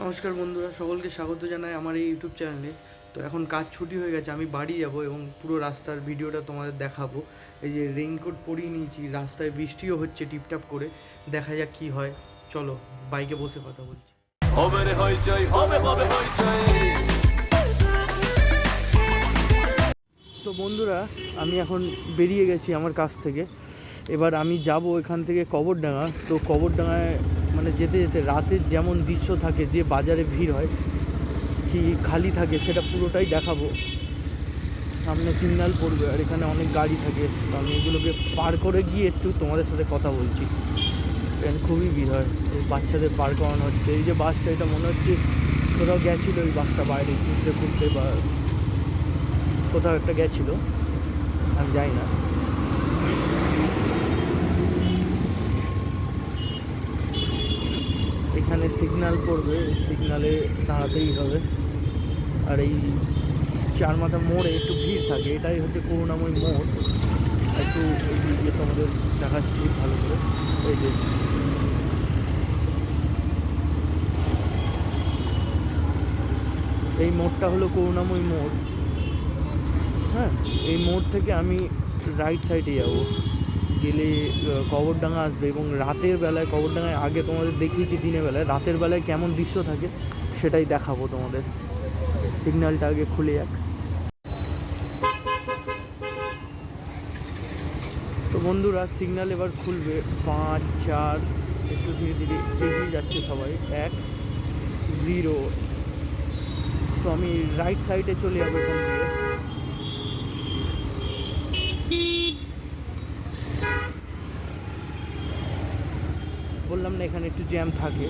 নমস্কার বন্ধুরা, সকলকে স্বাগত জানাই আমার এই ইউটিউব চ্যানেলে। তো এখন কাজ ছুটি হয়ে গেছে, আমি বাড়ি যাব এবং পুরো রাস্তার ভিডিওটা তোমাদের দেখাবো। এই যে রেইনকোট পরিয়ে নিয়েছি, রাস্তায় বৃষ্টিও হচ্ছে টিপটাপ করে, দেখা যাক কী হয়। চলো বাইকে বসে কথা বলছি। তো বন্ধুরা, আমি এখন বেরিয়ে গেছি আমার কাছ থেকে। এবার আমি যাব এখান থেকে কবরডাঙ্গা। তো কবরডাঙ্গায় মানে যেতে যেতে রাতের যেমন দৃশ্য থাকে, যে বাজারে ভিড় হয় কি খালি থাকে, সেটা পুরোটাই দেখাবো। সামনে সিগন্যাল পড়বে আর এখানে অনেক গাড়ি থাকে, তো আমি এগুলোকে পার করে গিয়ে একটু তোমাদের সাথে কথা বলছি। এখানে খুবই ভিড় হয়, এই বাচ্চাদের পার করানো হচ্ছে। এই যে বাসটা, এটা মনে হচ্ছে কোথাও গেছিলো এই বাসটা, বাইরে ঘুরতে ঘুরতে বা কোথাও একটা গেছিলো, আমি জানি না। এখানে সিগন্যাল পড়বে, সিগন্যালে দাঁড়াতেই হবে। আর এই চার মাথা মোড়ে একটু ভিড় থাকে, এটাই হচ্ছে করুণাময় মোড়। একটু এগিয়ে তোমাদের দেখাচ্ছি ভালো করে। এই যে এই মোড়টা হলো করুণাময় মোড়। হ্যাঁ, এই মোড় থেকে আমি রাইট সাইডে যাবো, গেলে কবরডাঙ্গা আসবে। এবং রাতের বেলায় কবরডাঙ্গায় আগে তোমাদের দেখিয়েছি দিনের বেলায়, রাতের বেলায় কেমন দৃশ্য থাকে সেটাই দেখাবো তোমাদের। সিগন্যালটা আগে খুলে যাক। তো বন্ধুরা, সিগন্যাল এবার খুলবে। 5 4, একটু ধীরে ধীরে এগিয়ে যাচ্ছে সবাই। 1 0। তো আমি রাইট সাইডে চলে যাবো এখান থেকে। বললাম না, এখানে একটু জ্যাম থাকে।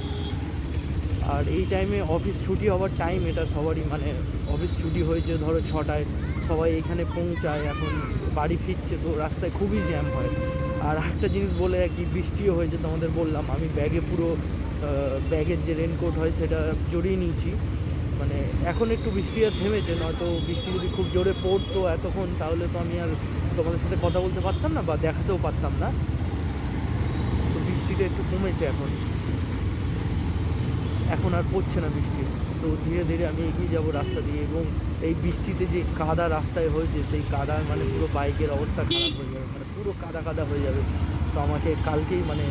আর এই টাইমে অফিস ছুটি হওয়ার টাইম, এটা সবারই মানে অফিস ছুটি হয়েছে ধরো 6টায়, সবাই এখানে পৌঁছায়, এখন বাড়ি ফিরছে, তো রাস্তায় খুবই জ্যাম হয়। আর একটা জিনিস বলে রাখি, বৃষ্টিও হয়েছে, তোমাদের বললাম আমি ব্যাগে পুরো ব্যাগের যে রেনকোট হয় সেটা জড়িয়ে নিয়েছি। মানে এখন একটু বৃষ্টি আর থেমেছে, নয়তো বৃষ্টি যদি খুব জোরে পড়তো এতক্ষণ, তাহলে তো আমি আর তোমাদের সাথে কথা বলতে পারতাম না বা দেখাতেও পারতাম না। তো বৃষ্টিটা একটু কমেছে এখন, এখন আর পড়ছে না বৃষ্টি। তো ধীরে ধীরে আমি এগিয়ে যাব রাস্তা দিয়ে। এবং এই বৃষ্টিতে যে কাদা রাস্তায় হয়েছে, সেই কাদা মানে পুরো বাইকের অবস্থা খারাপ হয়ে যাবে, মানে পুরো কাদা কাদা হয়ে যাবে। তো আমাকে কালকেই মানে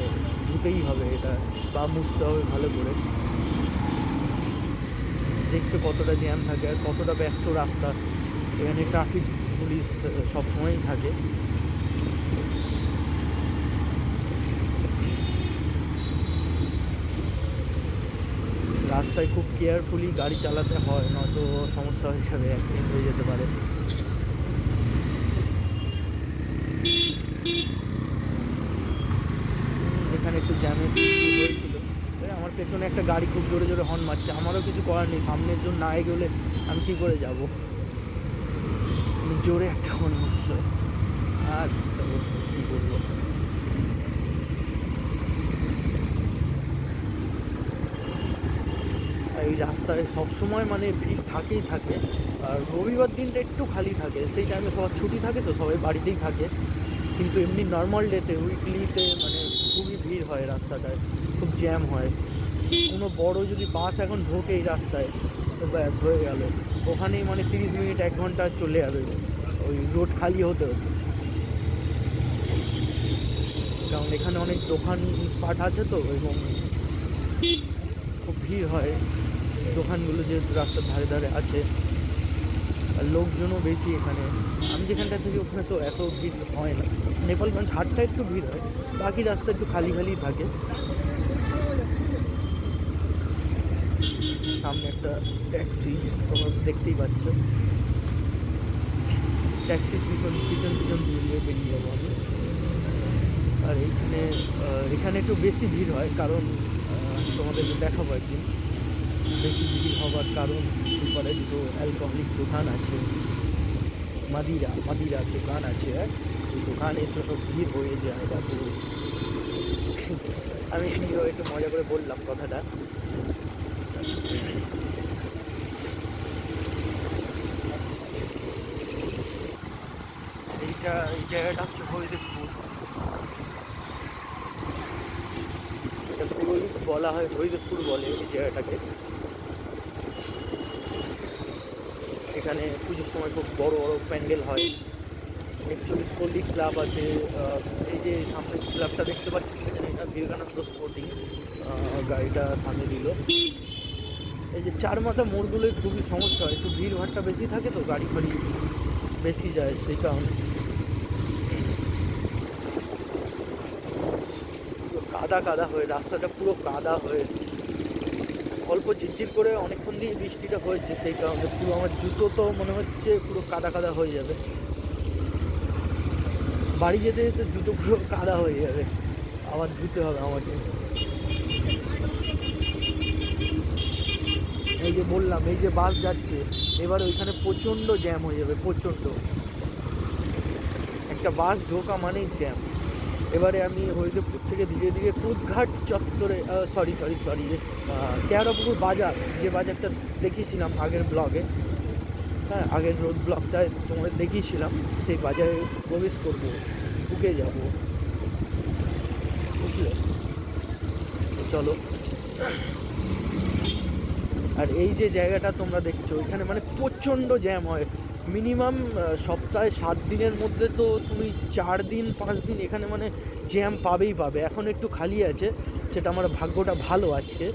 ধুতেই হবে এটা, বা মুছতে হবে ভালো করে। দেখতে কতটা জ্যাম থাকে আর কতটা ব্যস্ত রাস্তা। এখানে ট্রাফিক পুলিশ সবসময়ই থাকে। রাস্তায় খুব কেয়ারফুলি গাড়ি চালাতে হয়, নয়তো সমস্যা হয়ে যাবে, অ্যাক্সিডেন্ট হয়ে যেতে পারে। এখানে একটু জ্যামের সৃষ্টি হয়েছিল। আমার পেছনে একটা গাড়ি খুব জোরে জোরে হর্ন মারছে, আমারও কিছু করার নেই, সামনের জন্য না এগোলে আমি কী করে যাব। জোরে একটা হর্ন মারছিল, আর কী করবো। এই রাস্তায় সবসময় মানে ভিড় থাকেই থাকে। আর রবিবার দিনটা একটু খালি থাকে, সেই টাইমে সবার ছুটি থাকে, তো সবাই বাড়িতেই থাকে। কিন্তু এমনি নর্মাল ডেতে, উইকলিতে মানে খুবই ভিড় হয় রাস্তাটায়, খুব জ্যাম হয়। কোনো বড় যদি বাস এখন ঢোকে এই রাস্তায়, তো ব্যাস হয়ে গেল, ওখানেই মানে 30 মিনিট 1 ঘন্টা চলে যাবে ওই রোড খালি হতে হতে। কারণ এখানে অনেক দোকানপাট আছে তো, এবং খুব ভিড় হয় দোকানগুলো যেহেতু রাস্তার ধারে ধারে আছে, আর লোকজনও বেশি এখানে। আমি যেখানটা থেকে ওখানে তো এত ভিড় হয় না। নেপালগঞ্জ হাটটা একটু ভিড় হয়, বাকি রাস্তা একটু খালি খালি থাকে। সামনে একটা ট্যাক্সি, তোমরা দেখতেই পাচ্ছ। ট্যাক্সির পিছন পিছন পিছন দিয়ে বেরিয়ে যাবো আমি। আর এইখানে এখানে একটু বেশি ভিড় হয়, কারণ তোমাদেরকে দেখাবো একদিন। বেশি ভিড় হওয়ার কারণ এরপরে দুটো অ্যালকোহলিক দোকান আছে, মাদিরার দোকান আছে, ওই দোকানের জন্য ভিড় হয়ে যায়। তো আমি একটু মজা করে বললাম কথাটা। এই জায়গাটা হচ্ছে হরিদেবপুর। এটা পুরোই বলা হয় হরিদেবপুর বলে এই জায়গাটাকে। এখানে পুজোর সময় খুব বড় বড় প্যান্ডেল হয়। 41 পল্লী ক্লাব আছে। এই যে সামনে ক্লাবটা দেখতে পাচ্ছি এখানে, এটা বিবেকানন্দ স্পোর্টিং। গাড়িটা থামিয়ে দিল। এই যে চার মাথা মোড়গুলোই খুবই সমস্যা হয়, একটু ভিড় ভাড়টা বেশি থাকে তো, গাড়ি ফাড়ি বেশি যায়, সেই কারণে কাদা কাদা হয়ে রাস্তাটা পুরো কাদা হয়ে, অল্প ঝিরঝির করে অনেকক্ষণ দিয়ে বৃষ্টিটা হয়েছে, সেই কারণে পুরো আমার জুতো তো মনে হচ্ছে পুরো কাদা কাদা হয়ে যাবে। বাড়ি যেতে যেতে জুতো পুরো কাদা হয়ে যাবে, আবার ধুতে হবে আমাকে। এই যে বললাম, এই যে বাস যাচ্ছে, এবার ওইখানে প্রচণ্ড জ্যাম হয়ে যাবে, প্রচণ্ড। একটা বাস ঢোকা মানেই জ্যাম। এবারে আমি হরিদেবপুর থেকে ধীরে ধীরে কুদঘাট চত্বরে, সরি কেয়ারাপুকুর বাজার, যে বাজারটা দেখিয়েছিলাম আগের ব্লগে, হ্যাঁ আগের রোড ব্লগটায় তোমাদের দেখিয়েছিলাম, সেই বাজারে প্রবেশ করবো, ঢুকে যাব, বুঝলে? চলো। আর এই যে জায়গাটা তোমরা দেখছো, এখানে মানে প্রচণ্ড জ্যাম হয়। মিনিমাম সপ্তাহে 7 দিনের মধ্যে তো তুমি 4 দিন 5 দিন এখানে মানে জ্যাম পাবেই পাবে। এখন একটু খালি আছে, সেটা আমার ভাগ্যটা ভালো আজকে।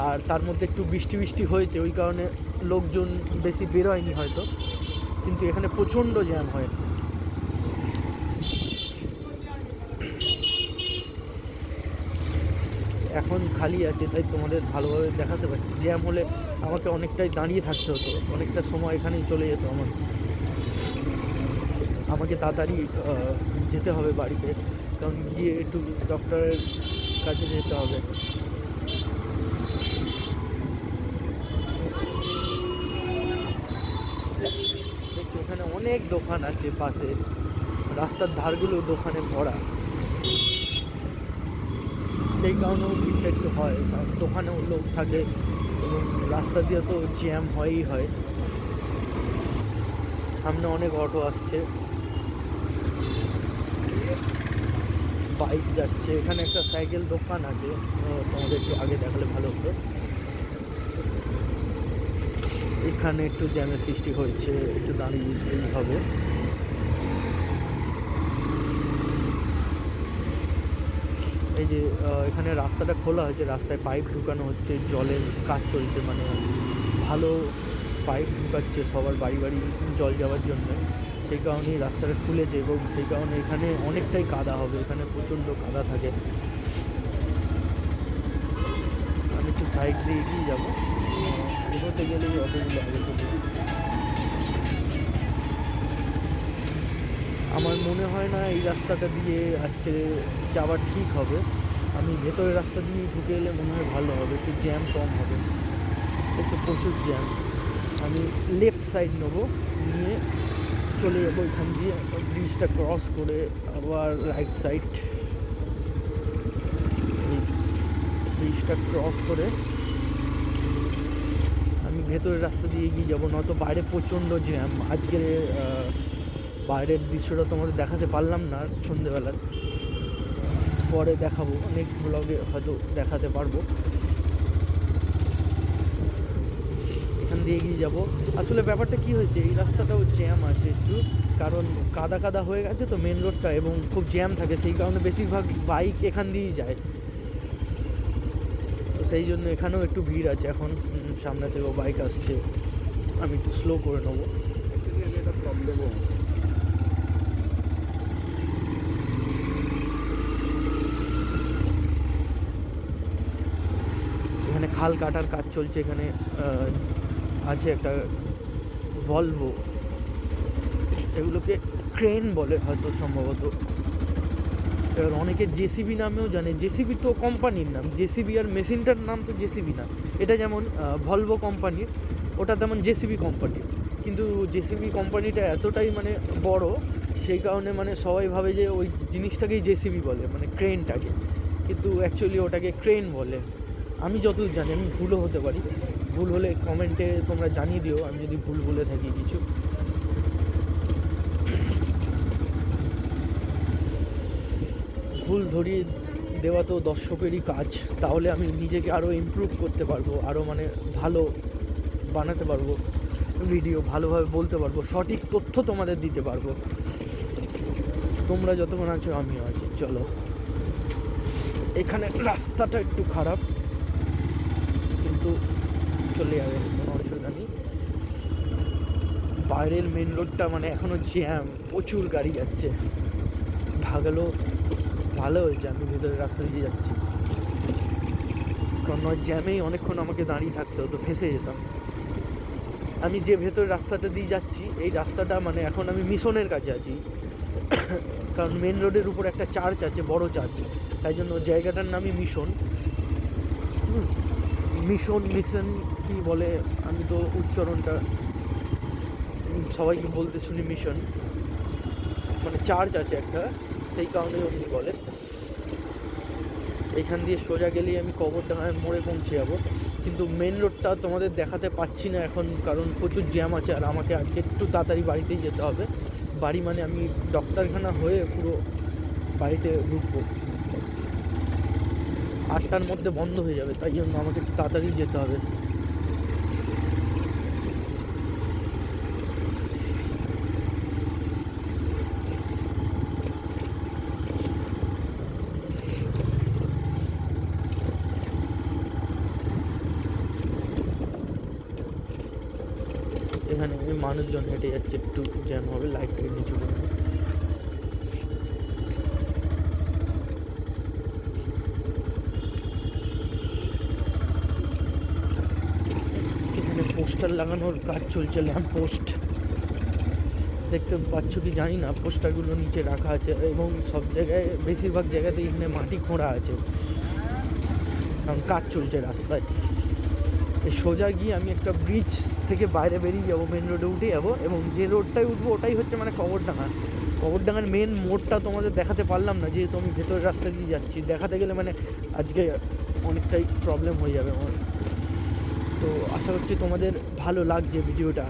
আর তার মধ্যে একটু বৃষ্টি বৃষ্টি হয়েছে, ওই কারণে লোকজন বেশি বেরোয়নি হয়তো, কিন্তু এখানে প্রচণ্ড জ্যাম হয়। এখন খালি আছে তাই তোমাদের ভালোভাবে দেখাতে পারছি। জ্যাম হলে আমাকে অনেকটাই দাঁড়িয়ে থাকতে হতো, অনেকটা সময় এখানেই চলে যেত আমার। আমাকে তাড়াতাড়ি যেতে হবে বাড়িতে, কারণ গিয়ে একটু ডক্টরের কাছে যেতে হবে। এখানে অনেক দোকান আছে পাশে, রাস্তার ধারগুলো দোকানে ভরা, সেই কারণেও ভিড়টা একটু হয়, কারণ দোকানেও লোক থাকে এবং রাস্তা দিয়ে তো জ্যাম হয়ই হয়। সামনে অনেক অটো আসছে, বাইক যাচ্ছে। এখানে একটা সাইকেল দোকান আছে, তোমাদের একটু আগে দেখালে ভালো হতো। এখানে একটু জ্যামের সৃষ্টি হয়েছে, একটু দাঁড়িয়ে যেতেই হবে। এই যে এখানে রাস্তাটা খোলা হয়েছে, রাস্তায় পাইপ ঢুকানো হচ্ছে, জলের কাজ চলছে, মানে ভালো পাইপ ঢুকাচ্ছে সবার বাড়ি বাড়ি জল যাওয়ার জন্য, সেই কারণেই রাস্তাটা খুলেছে এবং সেই কারণে এখানে অনেকটাই কাদা হবে, এখানে প্রচণ্ড কাদা থাকে। আমি একটু সাইড দিয়ে এগিয়ে যাবো, এগোতে গেলেই অতগুলো আগে চলে। আমার মনে হয় না এই রাস্তাটা দিয়ে আজকে যাওয়া ঠিক হবে। আমি ভেতরের রাস্তা দিয়ে ঢুকে এলে মনে হয় ভালো হবে, একটু জ্যাম কম হবে, একটু প্রচুর জ্যাম। আমি লেফট সাইড নেবো, নিয়ে চলে যাবো এখান দিয়ে, ব্রিজটা ক্রস করে আবার রাইট সাইড। ব্রিজটা ক্রস করে আমি ভেতরের রাস্তা দিয়ে এগিয়ে যাবো, নয়তো বাইরে প্রচণ্ড জ্যাম। আজকে বাইরের দৃশ্যটা তোমাদের দেখাতে পারলাম না সন্ধেবেলার, পরে দেখাবো, নেক্সট ব্লগে হয়তো দেখাতে পারবো। এখান দিয়ে এগিয়ে যাবো। আসলে ব্যাপারটা কি হয়েছে, এই রাস্তাটাও জ্যাম আছে একটু, কারণ কাদা কাদা হয়ে গেছে তো মেন রোডটা, এবং খুব জ্যাম থাকে, সেই কারণে বেশিরভাগ বাইক এখান দিয়েই যায়, তো সেই জন্য এখানেও একটু ভিড় আছে। এখন সামনে থেকেও বাইক আসছে, আমি একটু স্লো করে নেবো। এখানে খাল কাটার কাজ চলছে, এখানে আছে একটা ভলভো, এগুলোকে ক্রেন বলে হয়তো সম্ভবত। এবার অনেকে জেসিবি নামেও জানে, জেসিবি তো কোম্পানির নাম, জেসিবি আর মেশিনটার নাম তো জেসিবি না। এটা যেমন ভলভো কোম্পানির, ওটা তেমন জেসিবি কোম্পানির, কিন্তু জেসিবি কোম্পানিটা এতটাই মানে বড়, সেই কারণে মানে সবাই ভাবে যে ওই জিনিসটাকেই জেসিবি বলে, মানে ক্রেনটাকে, কিন্তু অ্যাকচুয়ালি ওটাকে ক্রেন বলে। আমি যতদূর জানি, আমি ভুলও হতে পারি, ভুল হলে কমেন্টে তোমরা জানিয়ে দিও আমি যদি ভুল বলে থাকি কিছু। ভুল ধরিয়ে দেওয়া তো দর্শকেরই কাজ, তাহলে আমি নিজেকে আরও ইমপ্রুভ করতে পারবো, আরও মানে ভালো বানাতে পারবো। ভিডিও ভালোভাবে বলতে পারবো, সঠিক তথ্য তোমাদের দিতে পারবো। তোমরা যতক্ষণ আছো আমিও আছি। চলো, এখানে রাস্তাটা একটু খারাপ কিন্তু চলে যাবে, কোনো অসুবিধা নেই। বাইরের মেন রোডটা মানে এখনও জ্যাম, প্রচুর গাড়ি যাচ্ছে। ভাগলো ভালো হয়েছে আমি ভেতরের রাস্তা দিয়ে যাচ্ছি, কারণ জ্যামেই অনেকক্ষণ আমাকে দাঁড়িয়ে থাকতে হতো, ফেঁসে যেতাম। আমি যে ভেতরের রাস্তাটা দিয়ে যাচ্ছি, এই রাস্তাটা মানে এখন আমি মিশনের কাছে আছি, কারণ মেন রোডের উপর একটা চার্চ আছে, বড় চার্চ, তাই জন্য জায়গাটার নামই মিশন। মিশন কি বলে, আমি তো উচ্চারণটা সবাইকে বলতে শুনি মিশন, মানে চার্চ আছে একটা, সেই কারণে অমনি বলে। এখান দিয়ে সোজা গেলেই আমি কবরডাঙ্গায় মোড়ে পৌঁছে যাবো, কিন্তু মেন রোডটা তোমাদের দেখাতে পাচ্ছি না এখন, কারণ প্রচুর জ্যাম আছে। আর আমাকে আজকে একটু তাড়াতাড়ি বাড়িতেই যেতে হবে। বাড়ি মানে আমি ডক্টরখানা হয়ে পুরো বাড়িতে ঢুকবো, 8টার মধ্যে বন্ধ হয়ে যাবে, তাই জন্য আমাকে একটু তাড়াতাড়ি যেতে হবে। এখানে মানুষজন হেঁটে যাচ্ছে, একটু জ্যাম হবে, লাইটটাকে নিচু করে। এখানে পোস্টার লাগানোর কাজ চলছে, ল্যাম্প পোস্ট দেখতে পাচ্ছ কি জানি না, পোস্টারগুলো নিচে রাখা আছে এবং সব জায়গায়, বেশিরভাগ জায়গাতে এখানে মাটি খোঁড়া আছে, কারণ কাজ চলছে রাস্তায়। সোজা গিয়ে আমি একটা ব্রিজ থেকে বাইরে বেরিয়ে যাবো, মেন রোডে উঠে যাবো, এবং যে রোডটায় উঠবো ওটাই হচ্ছে মানে কবরডাঙ্গার মেন মোড়টা তোমাদের দেখাতে পারলাম না, যেহেতু আমি ভেতরের রাস্তা দিয়ে যাচ্ছি। দেখাতে গেলে মানে আজকে অনেকটাই প্রবলেম হয়ে যাবে আমার। তো আশা করছি তোমাদের ভালো লাগছে ভিডিওটা।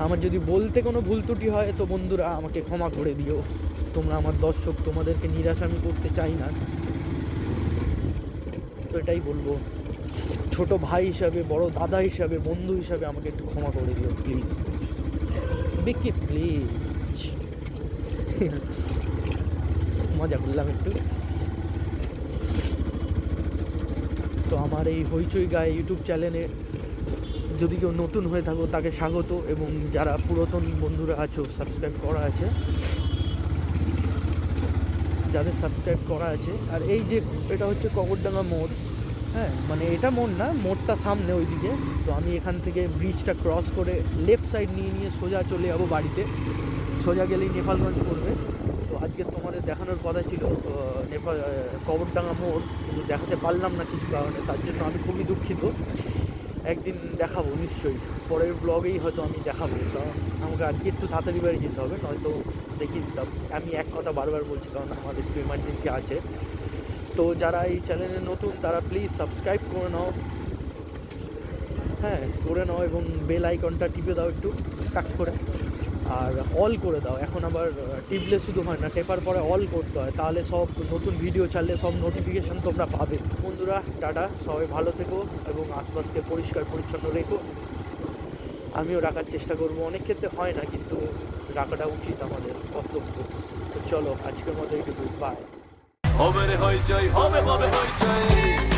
আমার যদি বলতে কোনো ভুল ত্রুটি হয় তো বন্ধুরা আমাকে ক্ষমা করে দিও, তোমরা আমার দর্শক, তোমাদেরকে নিরাশ আমি করতে চাই না। তো এটাই বলবো, ছোট ভাই হিসাবে, বড় দাদা হিসাবে, বন্ধু হিসাবে আমাকে একটু ক্ষমা করে দিও প্লিজ, বিকি প্লিজ। মজা করলাম একটু। তো আমার এই হইচই গায়ে ইউটিউব চ্যানেলে যদি কেউ নতুন হয়ে থাকো তাকে স্বাগত, এবং যারা পুরাতন বন্ধুরা আছো, সাবস্ক্রাইব করা আছে, যাদের সাবস্ক্রাইব করা আছে। আর এই যে এটা হচ্ছে কবরডাঙ্গা মোড়, হ্যাঁ মানে এটা মোড় না, মোড়টা সামনে ওইদিকে। তো আমি এখান থেকে ব্রিজটা ক্রস করে লেফট সাইড নিয়ে সোজা চলে যাবো বাড়িতে। সোজা গেলেই নেপালগঞ্জ পড়বে। তো আজকে তোমাদের দেখানোর কথা ছিল কবরডাঙ্গা মোড়, কিন্তু দেখাতে পারলাম না কিছু কারণে, তার জন্য আমি খুবই দুঃখিত। একদিন দেখাবো নিশ্চয়ই, পরের ব্লগেই হয়তো আমি দেখাবো, কারণ আমাকে আজকে একটু তাড়াতাড়ি বাড়ি যেতে হবে, নয়তো দেখিয়ে দিতাম। আমি এক কথা বারবার বলছি, কারণ আমাদের একটু এমার্জেন্সি আছে। তো যারা এই চ্যানেলে নতুন তারা প্লিজ সাবস্ক্রাইব করে নাও, হ্যাঁ করে নাও, এবং বেল আইকনটা টিপে দাও একটু টাক করে, আর অল করে দাও। এখন আবার টিপলে শুধু হয় না, টেপার পরে অল করতে হয়, তাহলে সব নতুন ভিডিও ছাড়লে সব নোটিফিকেশান তোমরা পাবে। বন্ধুরা টাটা, সবাই ভালো থেকো এবং আশপাশকে পরিষ্কার পরিচ্ছন্ন রেখো। আমিও রাখার চেষ্টা করব, অনেক ক্ষেত্রে হয় না, কিন্তু রাখাটা উচিত, আমাদের কর্তব্য। তো চলো আজকের মতো এইটুকু, বাই। হবে রে হইচই, হবে হবে হইচই।